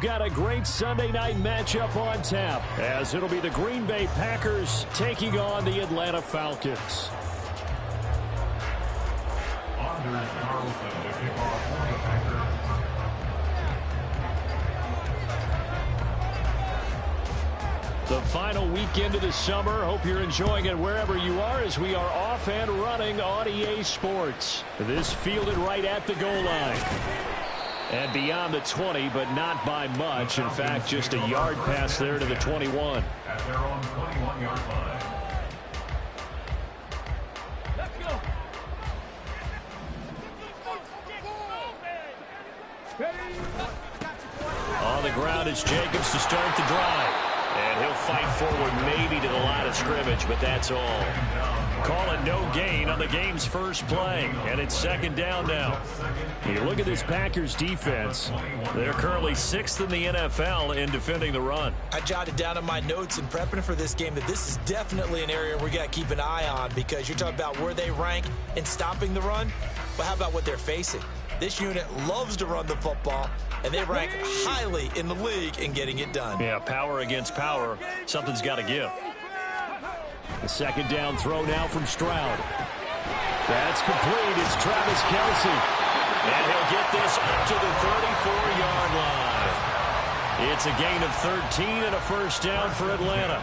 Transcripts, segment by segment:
Got a great Sunday night matchup on tap, as it'll be the Green Bay Packers taking on the Atlanta Falcons. Anders Carlson to kick off for the Packers. The final weekend of the summer. Hope you're enjoying it wherever you are, as we are off and running on EA Sports. This fielded right at the goal line. And beyond the 20, but not by much. In fact, just a yard pass there to the 21. At their own 21-yard line. Let's go. On the ground, it's Jacobs to start the drive. And he'll fight forward maybe to the line of scrimmage, but that's all. Call it no gain on the game's first play, and it's second down now. You look at this Packers defense. They're currently 6th in the NFL in defending the run. I jotted down in my notes in prepping for this game that this is definitely an area we got to keep an eye on, because you're talking about where they rank in stopping the run. But how about what they're facing? This unit loves to run the football, and they rank highly in the league in getting it done. Yeah, power against power. Something's got to give. The second down throw now from Stroud. That's complete. It's Travis Kelce. And he'll get this up to the 34-yard line. It's a gain of 13 and a first down for Atlanta.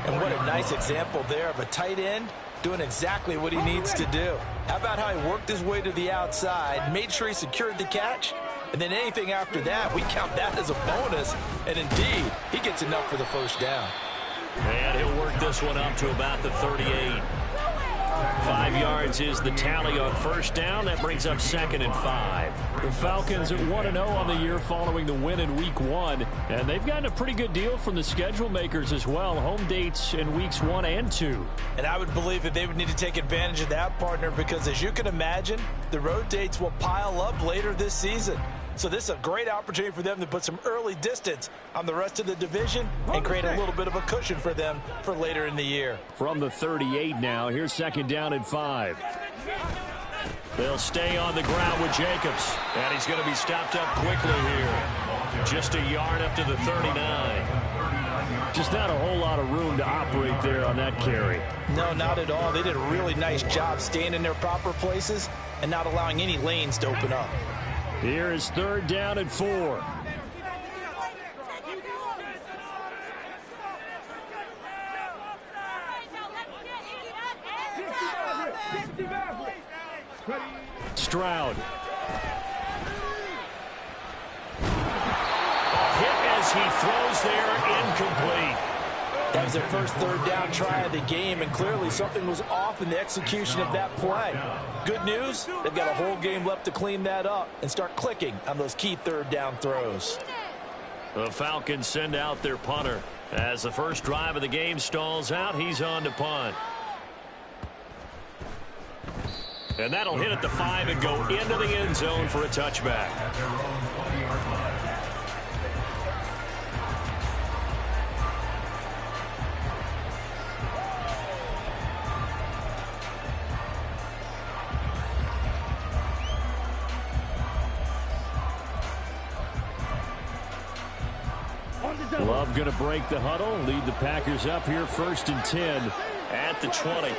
And what a nice example there of a tight end doing exactly what he needs to do. How about how he worked his way to the outside, made sure he secured the catch, and then anything after that, we count that as a bonus. And indeed, he gets enough for the first down. And he'll work this one up to about the 38. 5 yards is the tally on first down. That brings up 2nd and 5. The Falcons at 1-0 on the year following the win in Week 1. And they've gotten a pretty good deal from the schedule makers as well. Home dates in Weeks 1 and 2. And I would believe that they would need to take advantage of that, partner, because as you can imagine, the road dates will pile up later this season. So this is a great opportunity for them to put some early distance on the rest of the division and create a little bit of a cushion for them for later in the year. From the 38 now, here's second down and 5. They'll stay on the ground with Jacobs, and he's going to be stopped up quickly here. Just a yard up to the 39. Just not a whole lot of room to operate there on that carry. No, not at all. They did a really nice job staying in their proper places and not allowing any lanes to open up. Here is third down and 4. Stroud. A hit as he throws there, incomplete. That was their first third down try of the game, and clearly something was off in the execution of that play. Good news, they've got a whole game left to clean that up and start clicking on those key third down throws. The Falcons send out their punter. As the first drive of the game stalls out, he's on to punt. And that'll hit at the 5 and go into the end zone for a touchback. Love going to break the huddle, lead the Packers up here, 1st and 10 at the 20.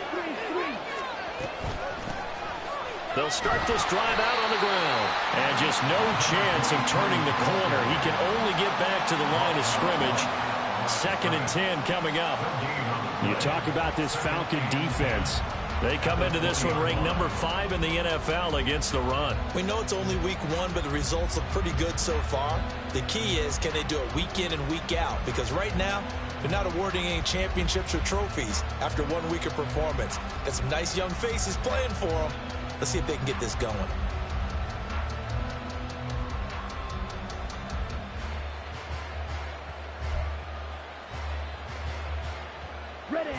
They'll start this drive out on the ground. And just no chance of turning the corner. He can only get back to the line of scrimmage. 2nd and 10 coming up. You talk about this Falcon defense. They come into this one ranked number 5 in the NFL against the run. We know it's only week 1, but the results look pretty good so far. The key is, can they do it week in and week out? Because right now, they're not awarding any championships or trophies after 1 week of performance. Got some nice young faces playing for them. Let's see if they can get this going.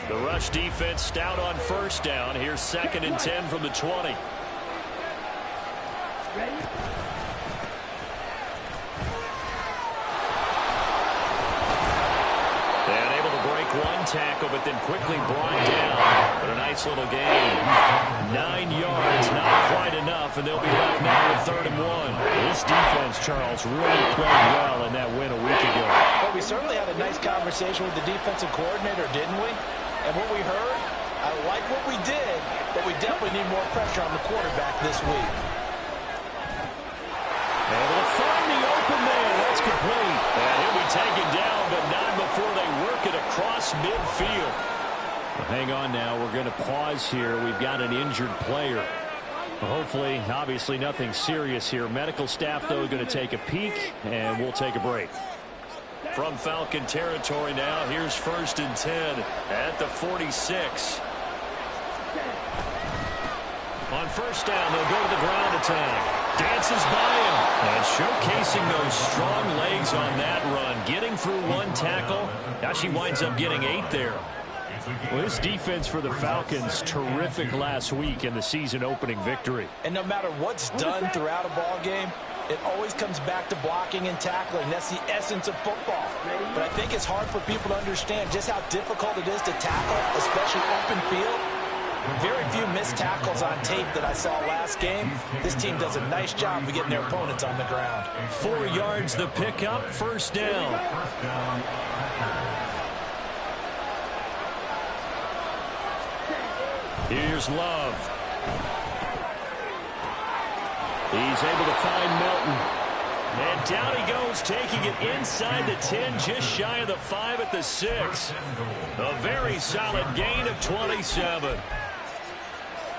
The rush defense stout on first down. Here's 2nd and 10 from the 20. And able to break one tackle, but then quickly brought down. But a nice little gain. 9 yards, not quite enough, and they'll be left now with 3rd and 1. This defense, Charles, really played well in that win a week ago. Well, we certainly had a nice conversation with the defensive coordinator, didn't we? And what we heard, I like what we did, but we definitely need more pressure on the quarterback this week. Able to find the open man. That's complete. And he'll be taken down, but not before they work it across midfield. Well, hang on now. We're going to pause here. We've got an injured player. Hopefully, obviously, nothing serious here. Medical staff, though, going to take a peek, and we'll take a break. From Falcon territory now, here's 1st and 10 at the 46. On 1st down, they'll go to the ground attack. Dances by him. And showcasing those strong legs on that run. Getting through 1 tackle. Now she winds up getting 8 there. Well, this defense for the Falcons, terrific last week in the season-opening victory. And no matter what's done throughout a ball game, it always comes back to blocking and tackling. That's the essence of football. But I think it's hard for people to understand just how difficult it is to tackle, especially open field. Very few missed tackles on tape that I saw last game. This team does a nice job of getting their opponents on the ground. 4 yards the pickup, 1st down. Here's Love. He's able to find Melton. And down he goes, taking it inside the 10, just shy of the 5 at the 6. A very solid gain of 27.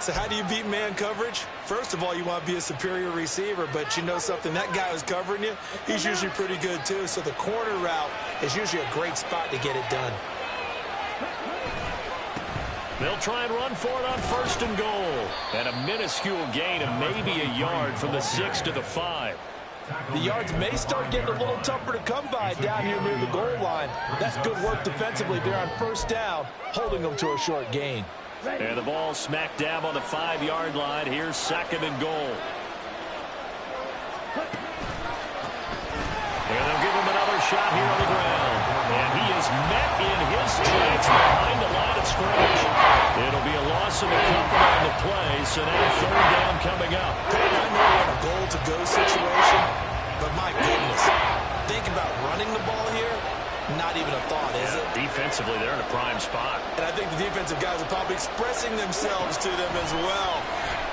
So how do you beat man coverage? First of all, you want to be a superior receiver, but you know something, that guy who's covering you, he's usually pretty good too. So the corner route is usually a great spot to get it done. They'll try and run for it on 1st and goal. And a minuscule gain of maybe a yard from the 6 to the 5. The yards may start getting a little tougher to come by down here near the goal line. That's good work defensively there on 1st down, holding them to a short gain. And the ball smack dab on the 5-yard line. Here's 2nd and goal. And they'll give him another shot here on the ground. And he is met in his tracks behind the line of scrimmage. It'll be a loss of a couple on the play, so now 3rd down coming up. I know we're in a goal-to-go situation, but my goodness, think about running the ball here. Not even a thought, is it? Defensively, they're in a prime spot. And I think the defensive guys are probably expressing themselves to them as well.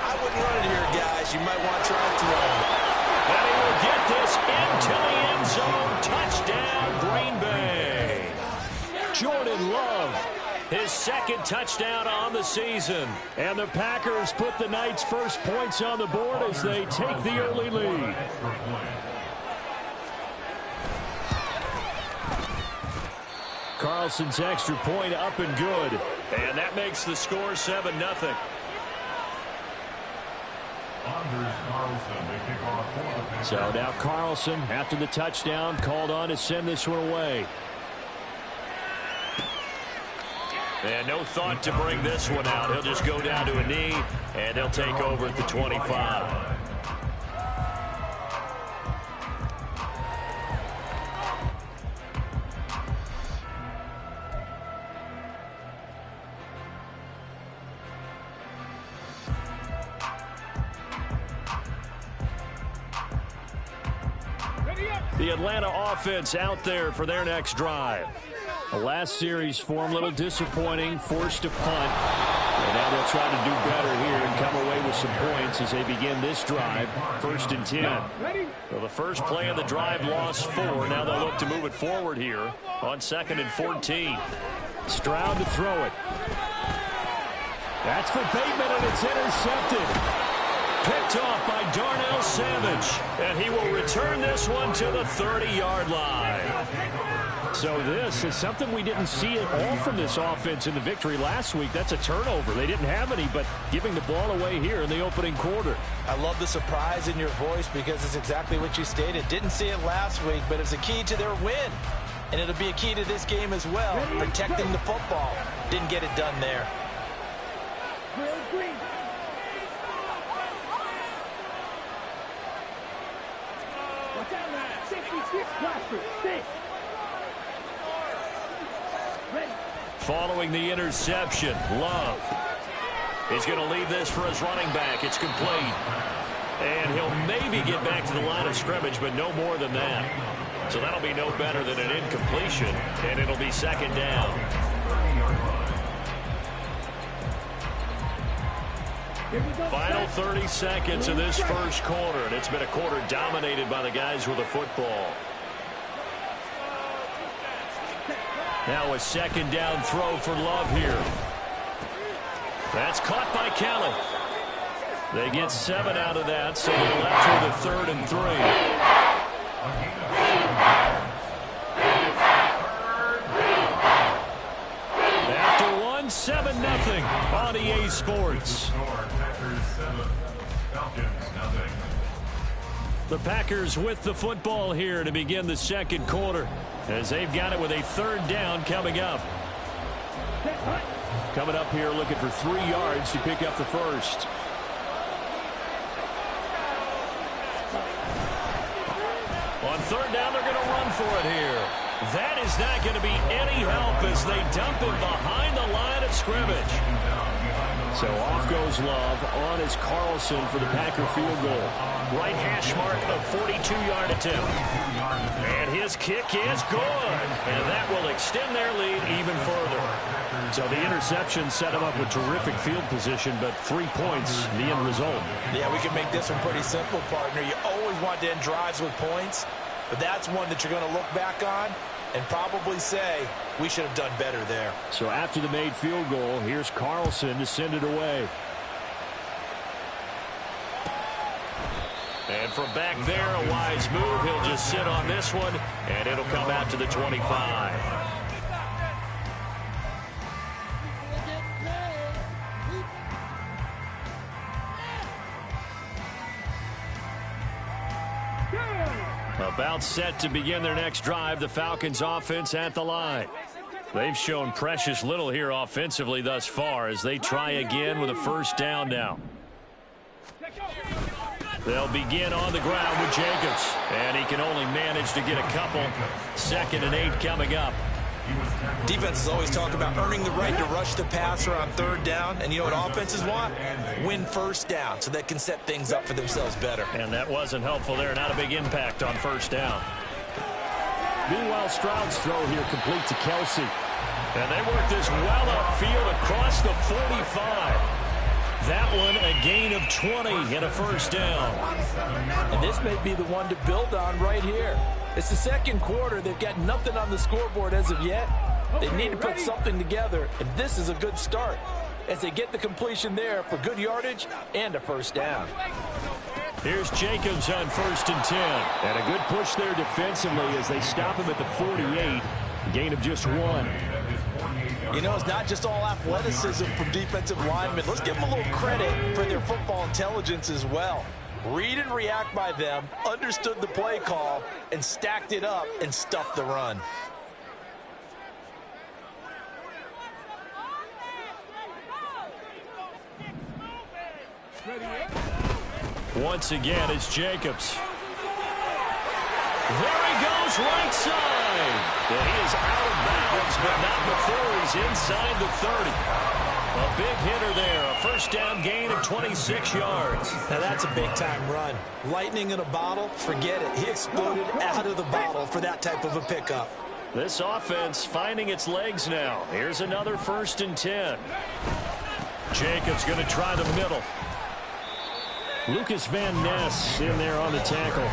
I wouldn't run it here, guys. You might want to try to throw it. And he will get this into the end zone. Touchdown, Green Bay. Jordan Love, his 2nd touchdown on the season. And the Packers put the night's first points on the board as they take the early lead. Carlson's extra point up and good. And that makes the score 7-0. So now Carlson, after the touchdown, called on to send this one away. And no thought to bring this one out. He'll just go down to a knee, and they'll take over at the 25. The Atlanta offense out there for their next drive. The last series for them, a little disappointing, forced to punt. And now they'll try to do better here and come away with some points as they begin this drive, 1st and 10. Well, the first play of the drive lost 4. Now they'll look to move it forward here on 2nd and 14. Stroud to throw it. That's for Bateman, and it's intercepted. Picked off by Darnell Savage. And he will return this one to the 30-yard line. So this is something we didn't see at all from this offense in the victory last week. That's a turnover. They didn't have any, but giving the ball away here in the opening quarter. I love the surprise in your voice because it's exactly what you stated. Didn't see it last week, but it's a key to their win. And it'll be a key to this game as well, protecting the football. Didn't get it done there. following the interception. Love. He's going to leave this for his running back. It's complete. And he'll maybe get back to the line of scrimmage, but no more than that. So that'll be no better than an incompletion, and it'll be second down. Final 30 seconds in this first quarter, and it's been a quarter dominated by the guys with the football. Now a second down throw for Love here. That's caught by Kelly. They get 7 out of that, so they're left with a 3rd and 3. After 1, 7-0 on EA Sports. The Packers with the football here to begin the second quarter, as they've got it with a 3rd down coming up. Coming up here looking for 3 yards to pick up the first. On 3rd down, they're going to run for it here. That is not going to be any help as they dump it behind the line of scrimmage. So off goes Love. On is Carlson for the Packer field goal. Right hash mark, a 42-yard attempt. And his kick is good. And that will extend their lead even further. So the interception set him up with terrific field position, but 3 points, the end result. Yeah, we can make this one pretty simple, partner. You always want to end drives with points, but that's one that you're going to look back on and probably say, we should have done better there. So after the made field goal, here's Carlson to send it away. And from back there, a wise move. He'll just sit on this one, and it'll come out to the 25. About set to begin their next drive, the Falcons offense at the line. They've shown precious little here offensively thus far as they try again with a 1st down now. They'll begin on the ground with Jacobs, and he can only manage to get a couple. 2nd and 8 coming up. Defenses always talk about earning the right to rush the passer on 3rd down, and you know what offenses want? Win 1st down so they can set things up for themselves better. And that wasn't helpful there. Not a big impact on 1st down. Meanwhile, Stroud's throw here complete to Kelsey. And they work this well upfield across the 45. That one a gain of 20 and a 1st down. And this may be the one to build on right here. It's the second quarter. They've got nothing on the scoreboard as of yet. They need to put something together, and this is a good start as they get the completion there for good yardage and a 1st down. Here's Jacobs on 1st and 10. And a good push there defensively as they stop him at the 48. Gain of just 1. You know, it's not just all athleticism from defensive linemen. Let's give them a little credit for their football intelligence as well. Read and react by them, understood the play call, and stacked it up and stuffed the run. Once again, it's Jacobs. There he goes, right side. And he is out of bounds, but not before he's inside the 30. A big hitter there, a 1st down gain of 26 yards. Now that's a big-time run. Lightning in a bottle, forget it. He exploded out of the bottle for that type of a pickup. This offense finding its legs now. Here's another 1st and 10. Jacobs going to try the middle. Lucas Van Ness in there on the tackle.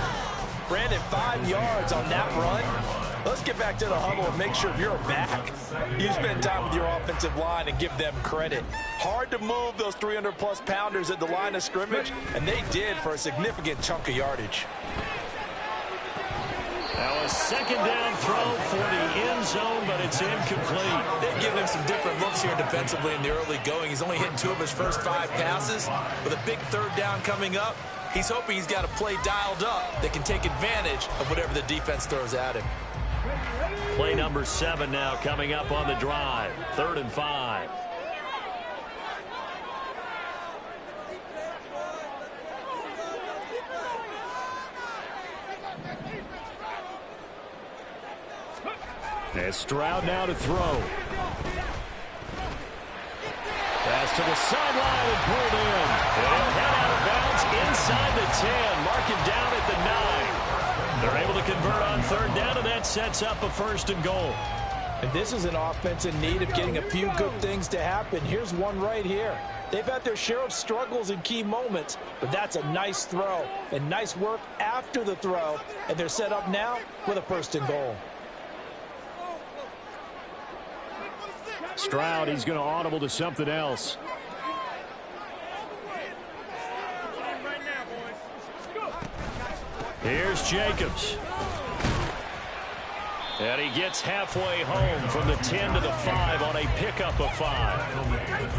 Brandon, 5 yards on that run. Let's get back to the huddle and make sure you're back. You spend time with your offensive line and give them credit. Hard to move those 300-plus pounders at the line of scrimmage, and they did for a significant chunk of yardage. Now a 2nd down throw for the end zone, but it's incomplete. They've given him some different looks here defensively in the early going. He's only hitting 2 of his first 5 passes. With a big 3rd down coming up, he's hoping he's got a play dialed up that can take advantage of whatever the defense throws at him. Play number 7 now coming up on the drive. 3rd and 5. As Stroud now to throw. to the sideline and pulled in. And he'll head out of bounds inside the 10. Mark him down at the 9. They're able to convert on third down, and that sets up a 1st and goal. And this is an offense in need of getting a few good things to happen. Here's one right here. They've had their share of struggles in key moments, but that's a nice throw and nice work after the throw. And they're set up now with a 1st and goal. Stroud, he's going to audible to something else. Here's Jacobs. And he gets halfway home from the 10 to the 5 on a pickup of 5.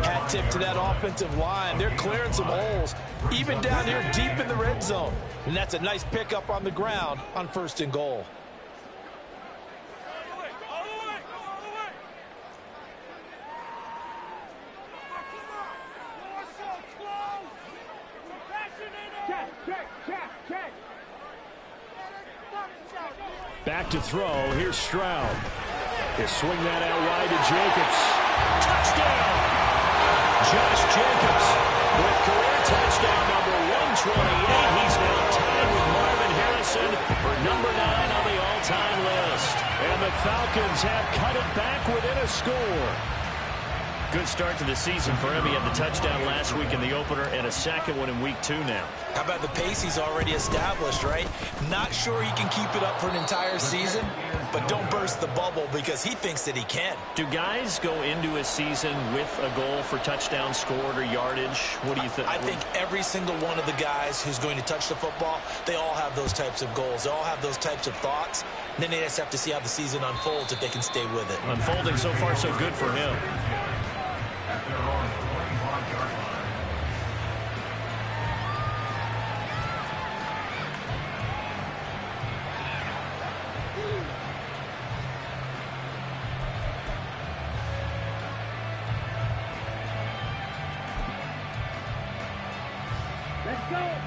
Hat tip to that offensive line. They're clearing some holes, even down here deep in the red zone. And that's a nice pickup on the ground on 1st and goal. Back to throw. Here's Stroud. He'll swing that out wide to Jacobs. Touchdown! Josh Jacobs with career touchdown number 128. He's now tied with Marvin Harrison for number 9 on the all-time list. And the Falcons have cut it back within a score. Good start to the season for him. He had the touchdown last week in the opener and a second one in week 2 now. How about the pace he's already established, right? Not sure he can keep it up for an entire season, but don't burst the bubble because he thinks that he can. Do guys go into a season with a goal for touchdown scored or yardage? What do you think? I think every single one of the guys who's going to touch the football, they all have those types of goals. They all have those types of thoughts. And then they just have to see how the season unfolds if they can stay with it. Unfolding so far so good for him.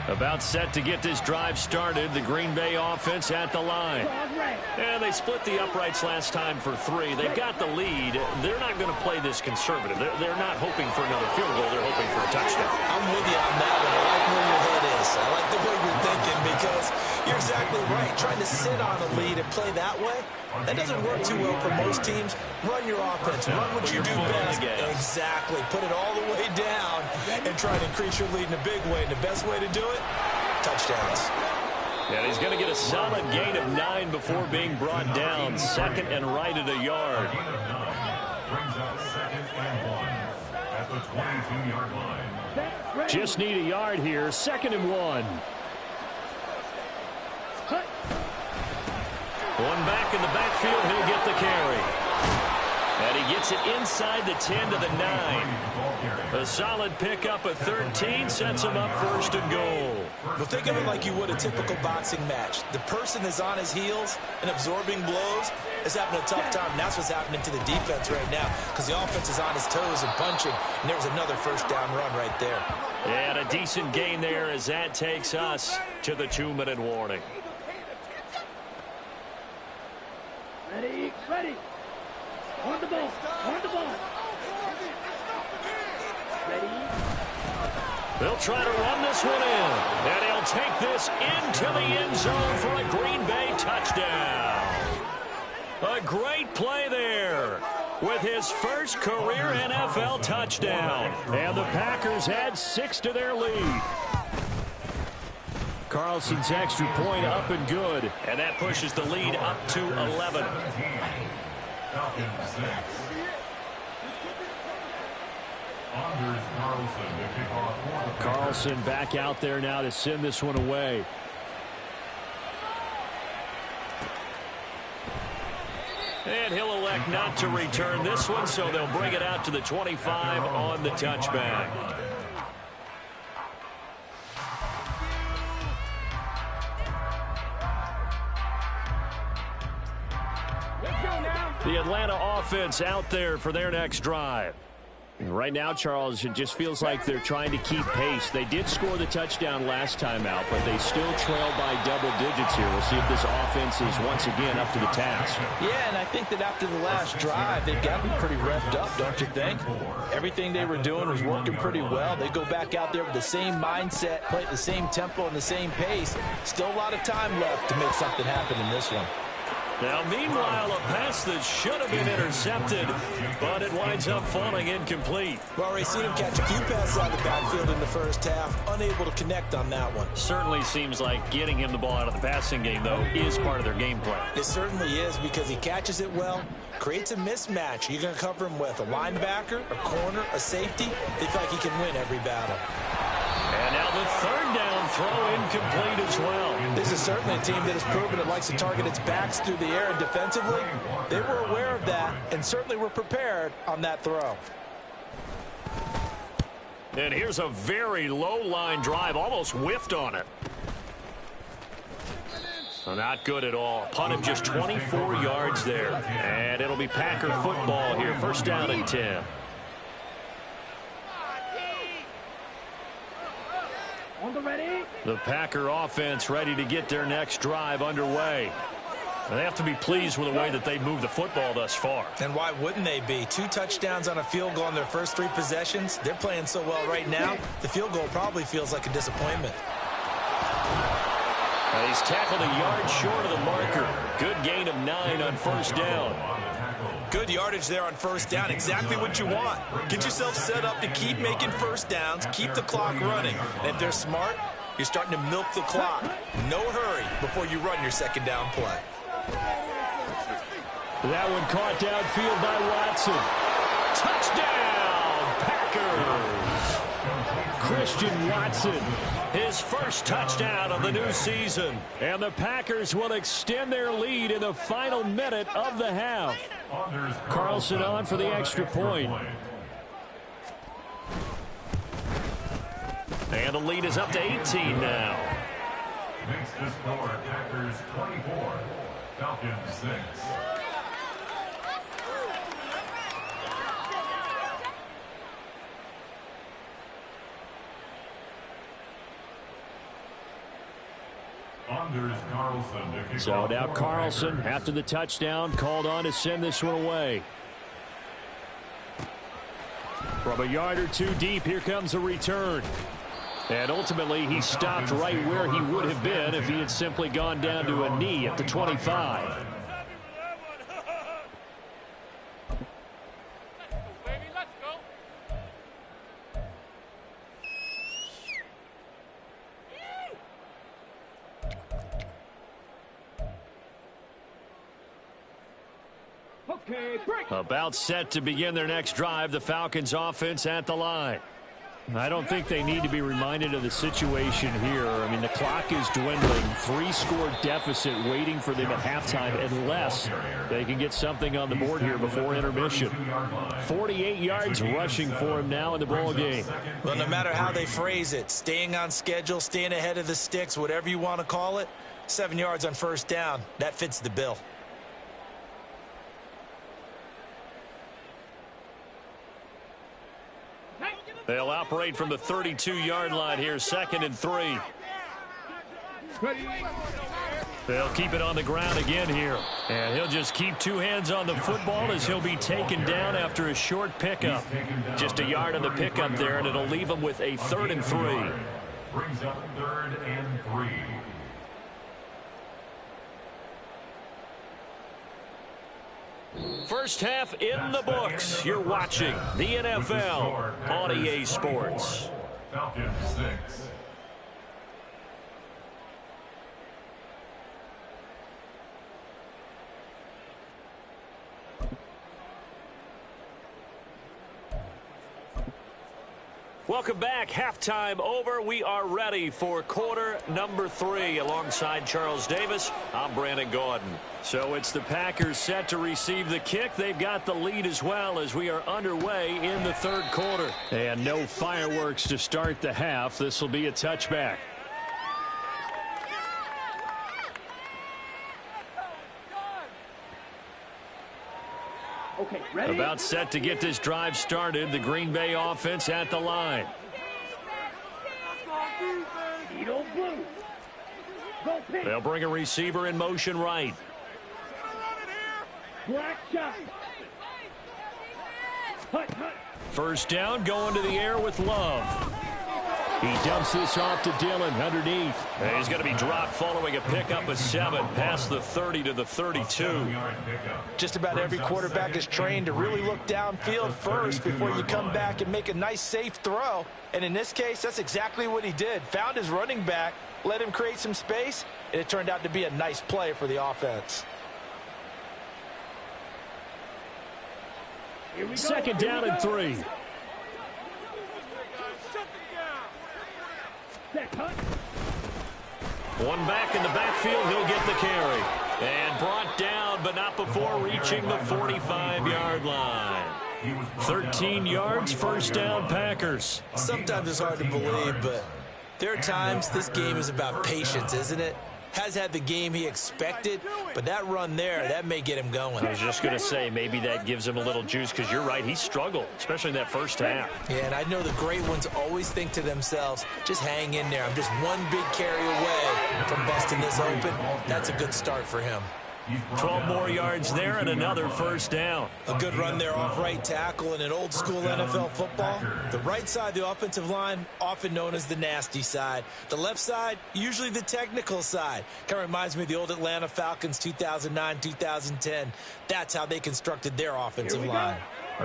About set to get this drive started. The Green Bay offense at the line. And they split the uprights last time for 3. They've got the lead. They're not going to play this conservative. They're not hoping for another field goal. They're hoping for a touchdown. I'm with you on that one. I like where your head is. I like the way you're thinking because you're exactly right. Trying to sit on a lead and play that way, that doesn't work too well for most teams. Run your offense. Run what you do best. Exactly. Put it all the way down and try to increase your lead in a big way. And the best way to do it, touchdowns. And he's going to get a solid gain of 9 before being brought down. 2nd and right at a yard. Brings up 2nd and 1 at the 22-yard line. Just need a yard here. 2nd and 1. One back in the backfield. He'll get the carry. And he gets it inside the 10 to the 9. A solid pickup at 13 sets him up 1st and goal. Well, think of it like you would a typical boxing match. The person is on his heels and absorbing blows is having a tough time. And that's what's happening to the defense right now because the offense is on his toes and punching. And there was another 1st down run right there. And a decent gain there as that takes us to the 2-minute warning. Ready. On the ball. Ready. They'll try to run this one in. And he'll take this into the end zone for a Green Bay touchdown. A great play there with his first career NFL touchdown. And the Packers add 6 to their lead. Carlson's extra point up and good. And that pushes the lead up to 11. Falcons 6. Anders Carlson to kick off for the Carlson back out there now to send this one away. And he'll elect not to return this one, so they'll bring it out to the 25 on the touchback. The Atlanta offense out there for their next drive. Right now, Charles, it just feels like they're trying to keep pace. They did score the touchdown last time out, but they still trail by double digits here. We'll see if this offense is once again up to the task. Yeah, and I think that after the last drive, they've got to be pretty revved up, don't you think? Everything they were doing was working pretty well. They go back out there with the same mindset, play at the same tempo and the same pace. Still a lot of time left to make something happen in this one. Now, meanwhile, a pass that should have been intercepted, but it winds up falling incomplete. Well, we've seen him catch a few passes out of the backfield in the first half, unable to connect on that one. Certainly seems like getting him the ball out of the passing game, though, is part of their game plan. It certainly is, because he catches it well, creates a mismatch. You're going to cover him with a linebacker, a corner, a safety. They feel like he can win every battle. And now the third down throw incomplete as well. This is certainly a team that has proven it likes to target its backs through the air, and defensively, they were aware of that and certainly were prepared on that throw. And here's a very low line drive, almost whiffed on it. So not good at all. Punted just 24 yards there. And it'll be Packer football here. First down and 10. On the ready. The Packer offense ready to get their next drive underway. They have to be pleased with the way that they moved the football thus far. And why wouldn't they be? 2 touchdowns on a field goal in their first 3 possessions. They're playing so well right now, the field goal probably feels like a disappointment. He's tackled a yard short of the marker. Good gain of 9 on first down. Good yardage there on first down. Exactly what you want. Get yourself set up to keep making first downs, keep the clock running. And if they're smart, you're starting to milk the clock. No hurry before you run your second down play. That one caught downfield by Watson. Touchdown, Packers! Christian Watson, his first touchdown of the new season. And the Packers will extend their lead in the final minute of the half. Carlson on for the extra point. And the lead is up to 18 now. Makes the score Packers 24, Falcons 6. So now Carlson, after the touchdown, called on to send this one away. From a yard or 2 deep, here comes a return. And ultimately, he stopped right where he would have been if he had simply gone down to a knee at the 25. About set to begin their next drive, the Falcons offense at the line. I don't think they need to be reminded of the situation here. I mean, the clock is dwindling. 3-score deficit waiting for them at halftime unless they can get something on the board here before intermission. 48 yards rushing for him now in the ball game. Well, no matter how they phrase it, staying on schedule, staying ahead of the sticks, whatever you want to call it, 7 yards on first down, that fits the bill. They'll operate from the 32-yard line here, 2nd and 3. They'll keep it on the ground again here. And he'll just keep 2 hands on the football as he'll be taken down after a short pickup. Just a yard on the pickup there, and it'll leave him with a 3rd and 3. Brings up 3rd and 3. First half in the books. You're watching the NFL on EA Sports. Falcons 6. Welcome back. Halftime over. We are ready for quarter number 3. Alongside Charles Davis, I'm Brandon Gaudin. So it's the Packers set to receive the kick. They've got the lead as well as we are underway in the 3rd quarter. And no fireworks to start the half. This will be a touchback. Okay, ready? About set to get this drive started. The Green Bay offense at the line. Eagle blue. Go pink. They'll bring a receiver in motion right. Black shot. Hut, hut. First down, going to the air with Love. He dumps this off to Dillon underneath. And he's going to be dropped following a pickup of 7 past the 30 to the 32. Just about every quarterback is trained to really look downfield first before you come back and make a nice, safe throw. And in this case, that's exactly what he did. Found his running back, let him create some space, and it turned out to be a nice play for the offense. Second down and 3. One back in the backfield, he'll get the carry. And brought down, but not before reaching the 45-yard line. 13 yards, first down, Packers. Sometimes it's hard to believe, but there are times this game is about patience, isn't it? Has had the game he expected, but that run there, that may get him going. I was just going to say, maybe that gives him a little juice, because you're right, he struggled, especially in that first half. Yeah, and I know the great ones always think to themselves, just hang in there. I'm just one big carry away from busting this open. That's a good start for him. 12 more yards there and another first down. A good run there off right tackle in an old school NFL football. The right side of the offensive line, often known as the nasty side. The left side, usually the technical side. Kind of reminds me of the old Atlanta Falcons 2009-2010. That's how they constructed their offensive line.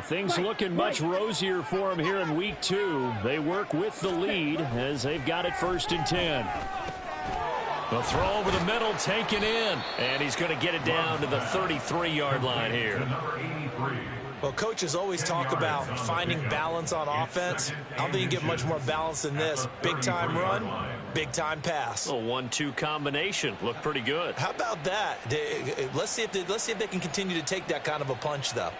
Things looking much rosier for him here in week 2. They work with the lead as they've got it 1st and 10. The throw over the middle, taken in. And he's going to get it down to the 33-yard line here. Well, coaches always talk about finding balance on offense. I don't think you get much more balance than this. Big-time run, big-time pass. A 1-2 combination. Looked pretty good. How about that? Let's see if they can continue to take that kind of a punch, though.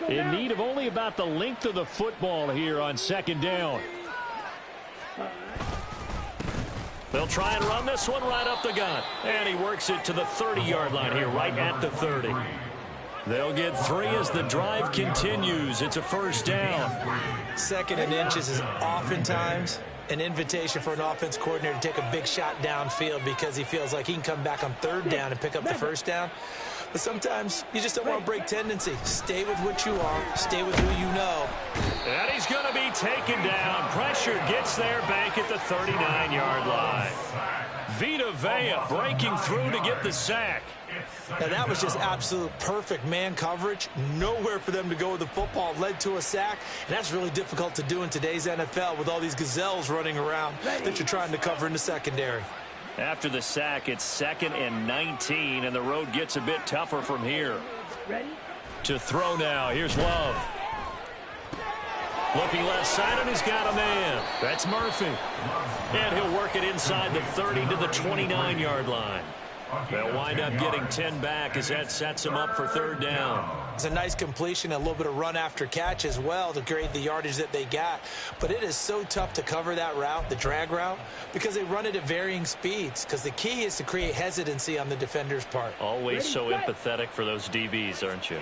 In need of only about the length of the football here on 2nd down. They'll try and run this one right up the gut. And he works it to the 30-yard line here, right at the 30. They'll get 3 as the drive continues. It's a first down. 2nd and inches is oftentimes an invitation for an offense coordinator to take a big shot downfield because he feels like he can come back on 3rd down and pick up the first down. But sometimes you just don't want to break tendency. Stay with what you are. Stay with who you know. And he's going to be taken down. Pressure gets there back at the 39-yard line. Vita Vea breaking through to get the sack. Now that was just absolute perfect man coverage. Nowhere for them to go with the football. Led to a sack. And that's really difficult to do in today's NFL with all these gazelles running around that you're trying to cover in the secondary. After the sack, it's 2nd and 19, and the road gets a bit tougher from here. Ready? To throw now. Here's Love. Looking left side, and he's got a man. That's Murphy. And he'll work it inside the 30 to the 29-yard line. They'll wind up getting 10 back as that sets them up for 3rd down. It's a nice completion, a little bit of run after catch as well to create the yardage that they got. But it is so tough to cover that route, the drag route, because they run it at varying speeds. Because the key is to create hesitancy on the defender's part. Always so empathetic for those DBs, aren't you?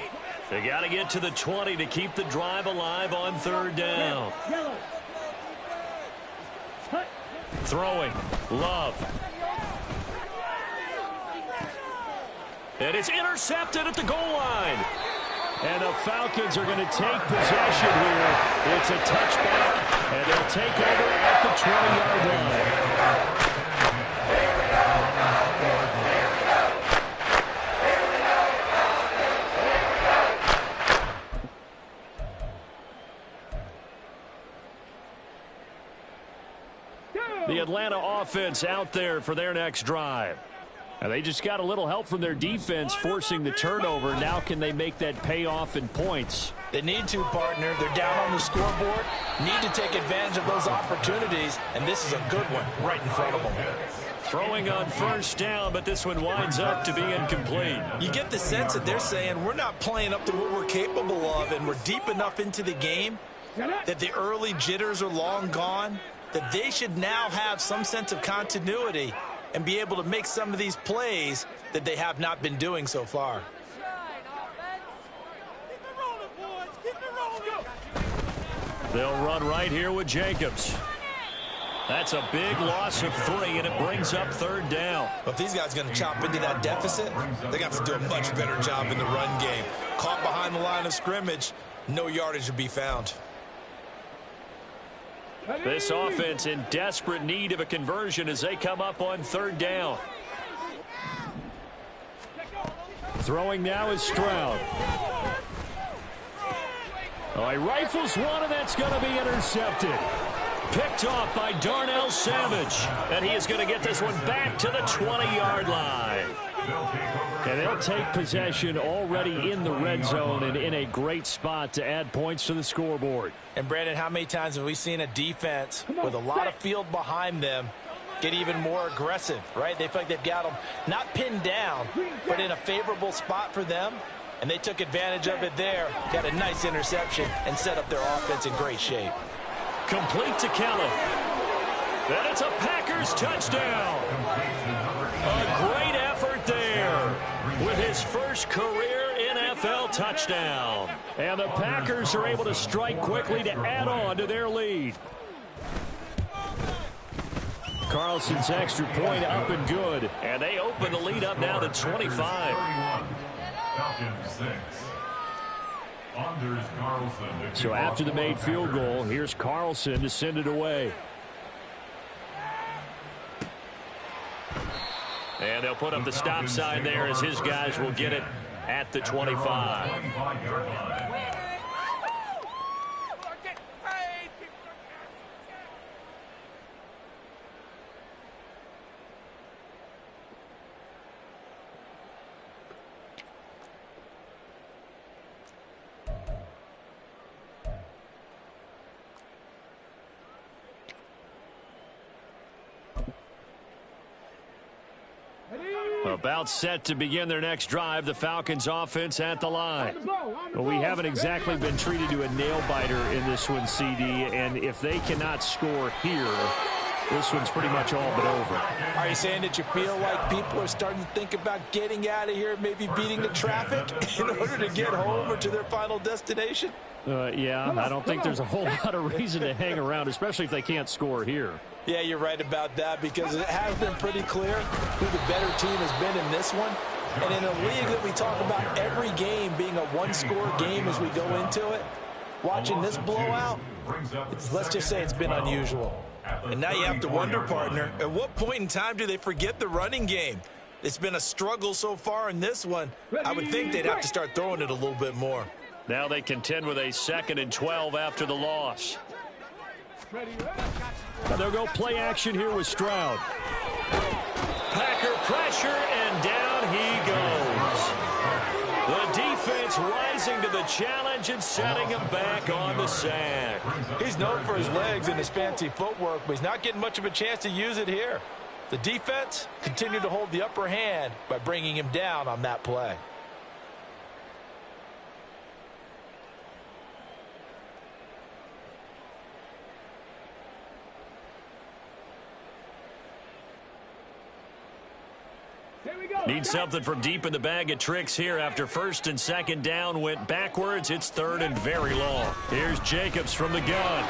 They got to get to the 20 to keep the drive alive on 3rd down. Throwing. Love. And it's intercepted at the goal line. And the Falcons are going to take possession here. It's a touchback, and they'll take over at the 20-yard line. The Atlanta offense out there for their next drive. And they just got a little help from their defense forcing the turnover. Now can they make that pay off in points? They need to, partner. They're down on the scoreboard. Need to take advantage of those opportunities. And this is a good one right in front of them. Throwing on 1st down, but this one winds up to be incomplete. You get the sense that they're saying we're not playing up to what we're capable of, and we're deep enough into the game that the early jitters are long gone, that they should now have some sense of continuity and be able to make some of these plays that they have not been doing so far. They'll run right here with Jacobs. That's a big loss of 3, and it brings up 3rd down. But if these guys are going to chop into that deficit, they're going to have to do a much better job in the run game. Caught behind the line of scrimmage, no yardage to be found. This offense in desperate need of a conversion as they come up on 3rd down. Throwing now is Stroud. Oh, he rifles one, and that's going to be intercepted. Picked off by Darnell Savage. And he is going to get this one back to the 20-yard line. And they'll take possession already in the red zone and in a great spot to add points to the scoreboard. And, Brandon, how many times have we seen a defense with a lot of field behind them get even more aggressive, right? They feel like they've got them not pinned down, but in a favorable spot for them. And they took advantage of it there, got a nice interception, and set up their offense in great shape. Complete to Kelly. And it's a Packers touchdown. A great effort there with his first career NFL touchdown. And the Packers are able to strike quickly to add on to their lead. Carlson's extra point up and good. And they open the lead up now to 25. Falcons 6. Anders Carlson. So after the made field goal, here's Carlson to send it away. And they'll put up the stop sign there as his guys will get it at the 25. About set to begin their next drive, the Falcons offense at the line. Well, we haven't exactly been treated to a nail-biter in this one, CD, and if they cannot score here, this one's pretty much all but over. Are you saying that you feel like people are starting to think about getting out of here, maybe beating the traffic in order to get home or to their final destination? Yeah, I don't think there's a whole lot of reason to hang around, especially if they can't score here. Yeah, you're right about that, because it has been pretty clear who the better team has been in this one. And in a league that we talk about every game being a one-score game as we go into it, watching this blowout, let's just say it's been unusual. And now you have to wonder, partner, at what point in time do they forget the running game? It's been a struggle so far in this one. I would think they'd have to start throwing it a little bit more. Now they contend with a 2nd and 12 after the loss. They'll go play action here with Stroud. Packer pressure, and down he goes. The defense rising to the challenge and setting him back on the sack. He's known for his legs and his fancy footwork, but he's not getting much of a chance to use it here. The defense continued to hold the upper hand by bringing him down on that play. Need something from deep in the bag of tricks here after 1st and 2nd down went backwards. It's 3rd and very long. Here's Jacobs from the gun.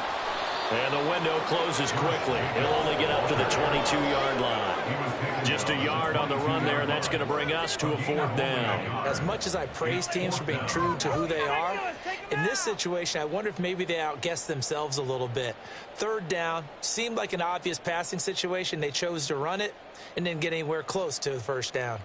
And the window closes quickly. He'll only get up to the 22-yard line. Just a yard on the run there. That's going to bring us to a 4th down. As much as I praise teams for being true to who they are, in this situation, I wonder if maybe they outguessed themselves a little bit. 3rd down seemed like an obvious passing situation. They chose to run it and didn't get anywhere close to the 1st down.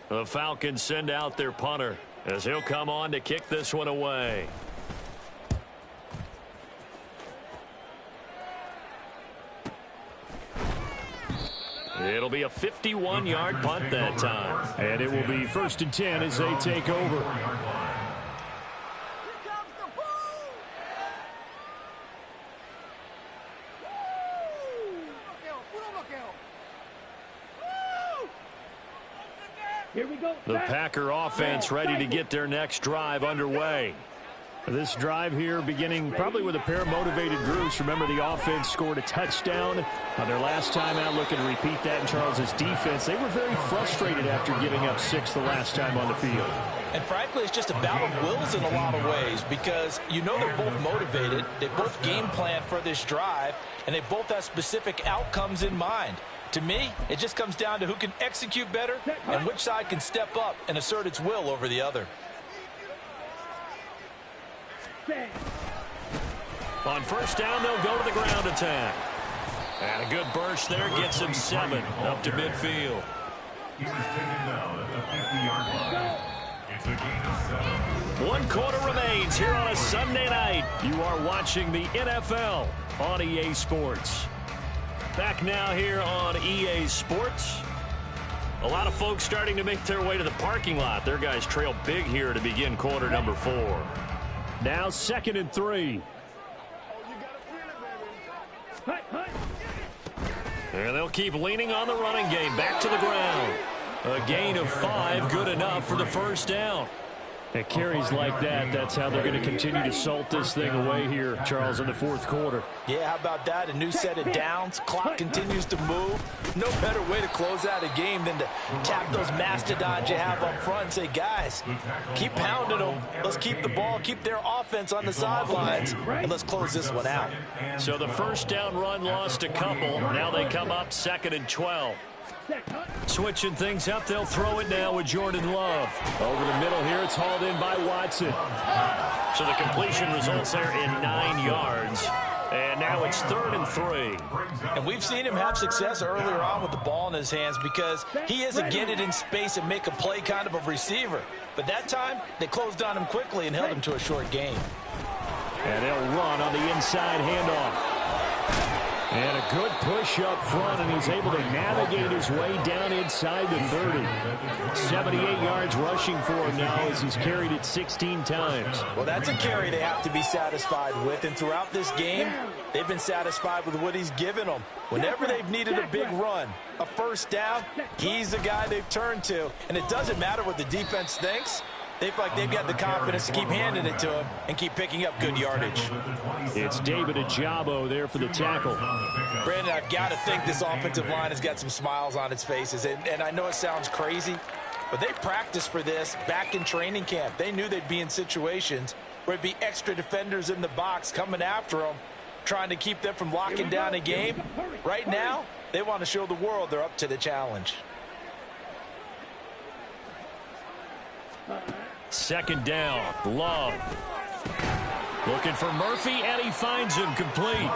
The Falcons send out their punter as he'll come on to kick this one away. It'll be a 51-yard punt that time. And it will be 1st and 10 as they take over. Here we go. The Packer offense ready to get their next drive underway. This drive here beginning probably with a pair of motivated groups. Remember, the offense scored a touchdown on their last time out, looking to repeat that in Charles's defense. They were very frustrated after giving up 6 the last time on the field. And frankly, it's just a battle of wills in a lot of ways because you know they're both motivated. They both game plan for this drive, and they both have specific outcomes in mind. To me, it just comes down to who can execute better and which side can step up and assert its will over the other. On first down, they'll go to the ground attack. And a good burst there gets him 7 up to midfield. He was taken down at the 50-yard line. It's a gain of 7. 1 quarter remains here on a Sunday night. You are watching the NFL on EA Sports. Back now here on EA Sports. A lot of folks starting to make their way to the parking lot. Their guys trail big here to begin quarter number 4. Now 2nd and 3. And they'll keep leaning on the running game. Back to the ground. A gain of 5, good enough for the first down. At carries like that, that's how they're going to continue to salt this thing away here, Charles, in the 4th quarter. Yeah, how about that? A new set of downs. Clock continues to move. No better way to close out a game than to tap those mastodons you have up front and say, guys, keep pounding them. Let's keep the ball, keep their offense on the sidelines, and let's close this one out. So the first down run lost a couple. Now they come up 2nd and 12. Switching things up, they'll throw it now with Jordan Love. Over the middle here, it's hauled in by Watson. So the completion results there in 9 yards. And now it's 3rd and 3. And we've seen him have success earlier on with the ball in his hands because he is a get it in space and make a play kind of a receiver. But that time, they closed on him quickly and held him to a short gain. And they'll run on the inside handoff. And a good push up front, and he's able to navigate his way down inside the 30. 78 yards rushing for him now as he's carried it 16 times. Well, that's a carry they have to be satisfied with, and throughout this game, they've been satisfied with what he's given them. Whenever they've needed a big run, a first down, he's the guy they've turned to. And it doesn't matter what the defense thinks. They feel like they've got the confidence to keep handing it to him and keep picking up good yardage. It's David Ajabo there for the tackle. Brandon, I've got to think this offensive line has got some smiles on its faces. And I know it sounds crazy, but they practiced for this back in training camp. They knew they'd be in situations where it'd be extra defenders in the box coming after them, trying to keep them from locking down a game. Right now, they want to show the world they're up to the challenge. 2nd down, Love. Looking for Murphy, and he finds him complete.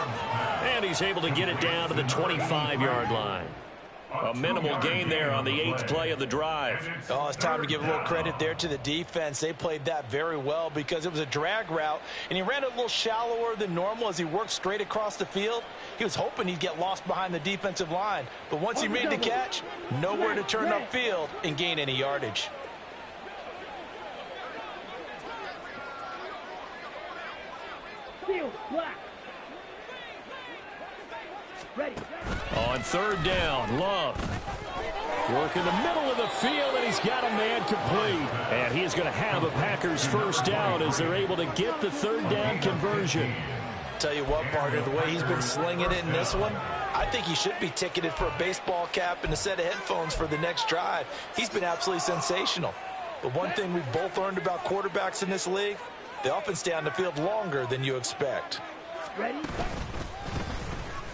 And he's able to get it down to the 25-yard line. A minimal gain there on the 8th play of the drive. Oh, it's time to give a little credit there to the defense. They played that very well because it was a drag route, and he ran it a little shallower than normal as he worked straight across the field. He was hoping he'd get lost behind the defensive line. But once he made the catch, nowhere to turn upfield and gain any yardage. On 3rd down, Love. Work in the middle of the field, and he's got a man complete. And he is going to have a Packers first down as they're able to get the 3rd down conversion. Tell you what, partner, the way he's been slinging it in this one, I think he should be ticketed for a baseball cap and a set of headphones for the next drive. He's been absolutely sensational. But one thing we've both learned about quarterbacks in this league, they often stay on the field longer than you expect. Ready?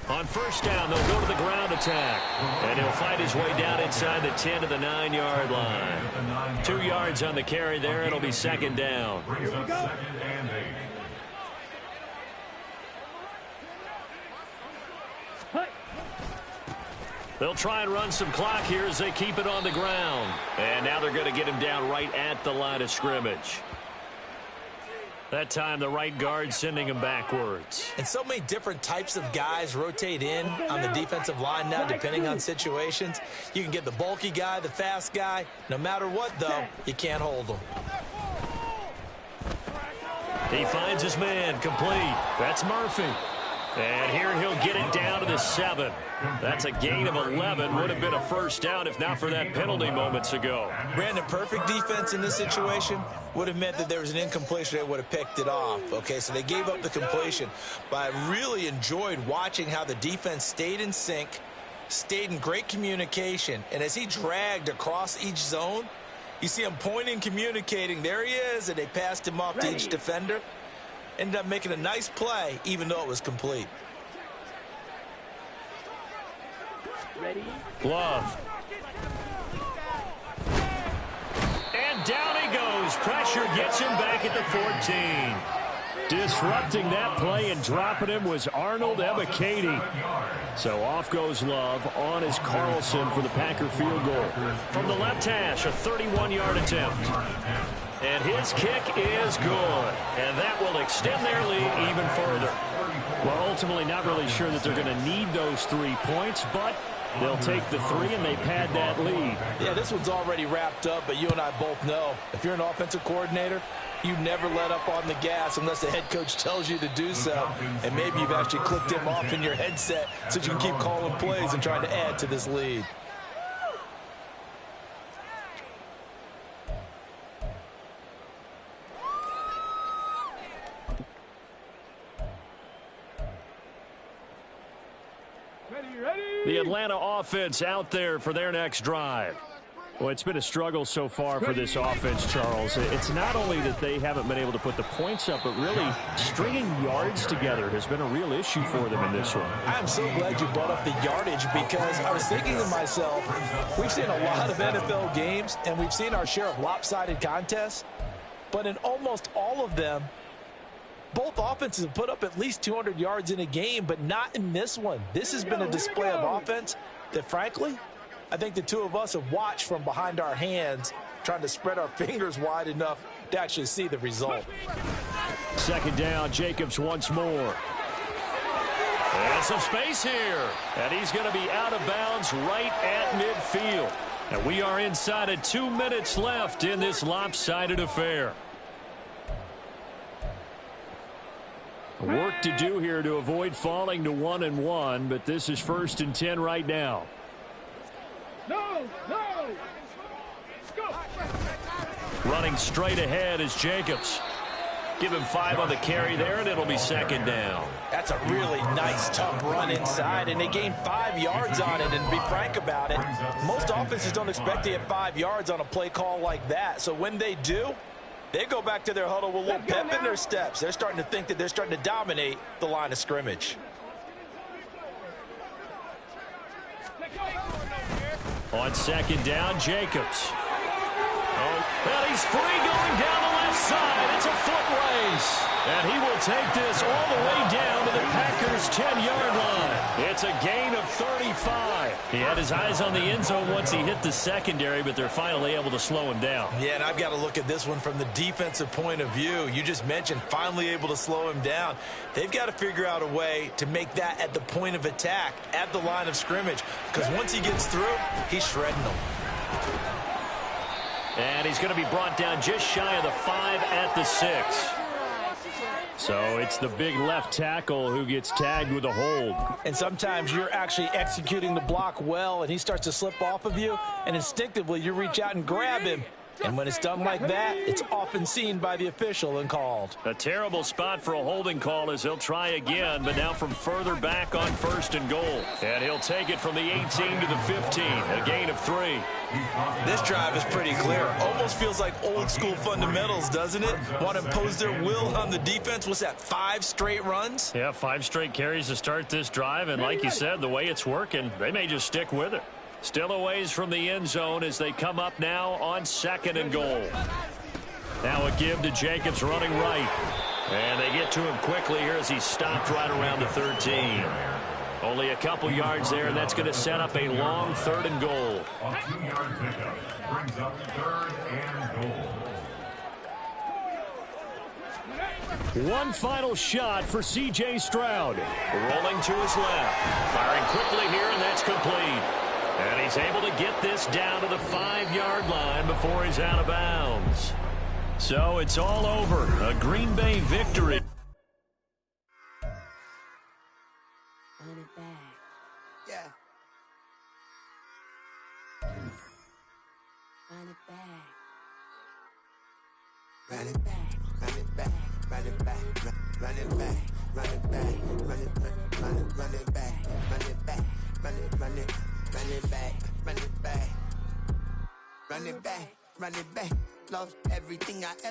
On first down, they'll go to the ground attack. And he'll fight his way down inside the 10 to the 9-yard line. 2 yards on the carry there. It'll be 2nd down. Brings up 2nd and 8. They'll try and run some clock here as they keep it on the ground. And now they're going to get him down right at the line of scrimmage. That time, the right guard sending him backwards. And so many different types of guys rotate in on the defensive line now, depending on situations. You can get the bulky guy, the fast guy. No matter what, though, you can't hold them. He finds his man complete. That's Murphy. And here he'll get it down to the 7. That's a gain of 11. Would have been a first down if not for that penalty moments ago. Brandon, perfect defense in this situation would have meant that there was an incompletion. They would have picked it off. Okay, so they gave up the completion. But I really enjoyed watching how the defense stayed in sync, stayed in great communication. And as he dragged across each zone, you see him pointing, communicating. There he is, and they passed him off to each defender. Ended up making a nice play, even though it was complete. Ready? Glove. And down he goes. Pressure gets him back at the 14. Disrupting that play and dropping him was Arnold Ebiketie. So off goes Love. On is Carlson for the Packer field goal. From the left hash, a 31-yard attempt. And his kick is good. And that will extend their lead even further. Well, ultimately not really sure that they're going to need those 3 points, but they'll take the 3 and they pad that lead. Yeah, this one's already wrapped up, but you and I both know if you're an offensive coordinator, you never let up on the gas unless the head coach tells you to do so. And maybe you've actually clicked him off in your headset so you can keep calling plays and trying to add to this lead. The Atlanta offense out there for their next drive. Well, it's been a struggle so far for this offense, Charles. It's not only that they haven't been able to put the points up, but really stringing yards together has been a real issue for them in this one. I'm so glad you brought up the yardage because I was thinking to myself, we've seen a lot of NFL games and we've seen our share of lopsided contests, but in almost all of them, both offenses have put up at least 200 yards in a game, but not in this one. This has been a display of offense that, frankly, I think the two of us have watched from behind our hands, trying to spread our fingers wide enough to actually see the result. Second down, Jacobs once more. And some space here. And he's going to be out of bounds right at midfield. And we are inside of 2 minutes left in this lopsided affair. Work to do here to avoid falling to 1-1, but this is 1st and 10 right now. No, no. Go. Running straight ahead is Jacobs. Give him 5 on the carry there, and it'll be second down. That's a really nice, tough run inside, and they gained 5 yards on it. And to be frank about it, most offenses don't expect to get 5 yards on a play call like that. So when they do, they go back to their huddle with a little pep in their steps. They're starting to think that they're starting to dominate the line of scrimmage. On second down, Jacobs. Oh, and he's free going down the left side. It's a foot race. And he will take this all the way down to the Packers' 10-yard line. It's a gain of 35. He had his eyes on the end zone once he hit the secondary, but they're finally able to slow him down. Yeah, and I've got to look at this one from the defensive point of view. You just mentioned finally able to slow him down. They've got to figure out a way to make that at the point of attack, at the line of scrimmage, because once he gets through, he's shredding them. And he's going to be brought down just shy of the 5 at the 6. So it's the big left tackle who gets tagged with a hold. And sometimes you're actually executing the block well, and he starts to slip off of you, and instinctively you reach out and grab him. And when it's done like that, it's often seen by the official and called. A terrible spot for a holding call as he'll try again, but now from further back on 1st and goal. And he'll take it from the 18 to the 15, a gain of 3. This drive is pretty clear. Almost feels like old school fundamentals, doesn't it? Want to impose their will on the defense. What's that, 5 straight runs? Yeah, 5 straight carries to start this drive, and like you said, the way it's working, they may just stick with it. Still a ways from the end zone as they come up now on 2nd and goal. Now a give to Jacobs running right. And they get to him quickly here as he's stopped right around the 13. Only a couple yards there, and that's going to set up a long 3rd and goal. A 2-yard pickup brings up 3rd and goal. One final shot for C.J. Stroud. Rolling to his left. Firing quickly here, and that's complete. And he's able to get this down to the 5-yard line before he's out of bounds. So it's all over. A Green Bay victory. Run it back. Yeah. Run it back. Run it back, run it back, run it back, run it back, run it back, run it back, run it back, run it back, run it back, run it back, run it back, run it back, lost everything I ever